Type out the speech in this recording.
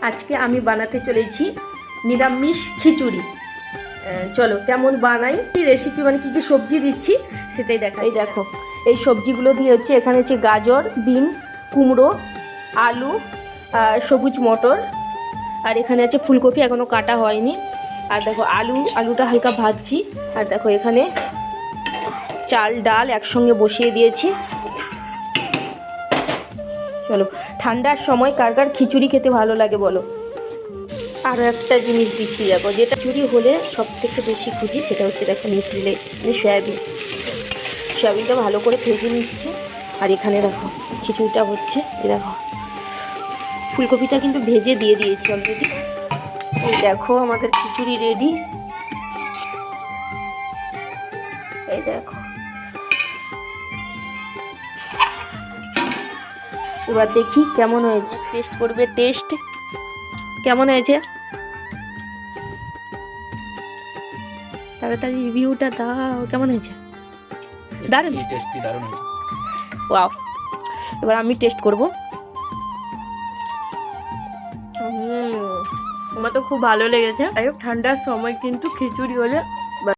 আজকে আমি বানাতে চলেছি নিরামিষ খিচুড়ি। চলো কেমন বানাই, রেসিপি মানে কী কী সবজি দিচ্ছি সেটাই দেখা। এই দেখো, এই সবজিগুলো দিয়ে হচ্ছে, এখানে হচ্ছে গাজর, বিনস, কুমড়ো, আলু আর সবুজ মটর, আর এখানে আছে ফুলকপি, এখনও কাটা হয়নি। আর দেখো আলুটা হালকা ভাজছি। আর দেখো এখানে চাল ডাল একসঙ্গে বসিয়ে দিয়েছি। চলো, ঠান্ডার সময় কার কার খিচুড়ি খেতে ভালো লাগে বলো। আরও একটা জিনিস দিচ্ছি, দেখো যেটা খিচুড়ি হলে সব থেকে বেশি খুঁজি, সেটা হচ্ছে দেখো নিউট্রিলে মানে সয়াবিনটা ভালো করে ভেজে নিচ্ছে। আর এখানে দেখো খিচুড়িটা হচ্ছে, দেখো ফুলকপিটা কিন্তু ভেজে দিয়ে দিয়েছি অলরেডি। এই দেখো আমাদের খিচুড়ি রেডি। এই দেখো, এবার দেখি কেমন হয়েছে, টেস্ট করবে। টেস্ট কেমন হয়েছে তাড়াতাড়ি রিভিউটা দাও, কেমন হয়েছে? দারুণ, দারুণ হয়েছে। ওয়াও, এবার আমি টেস্ট করব। আমার তো খুব ভালো লেগেছে। ঠান্ডার সময় কিন্তু খিচুড়ি হলে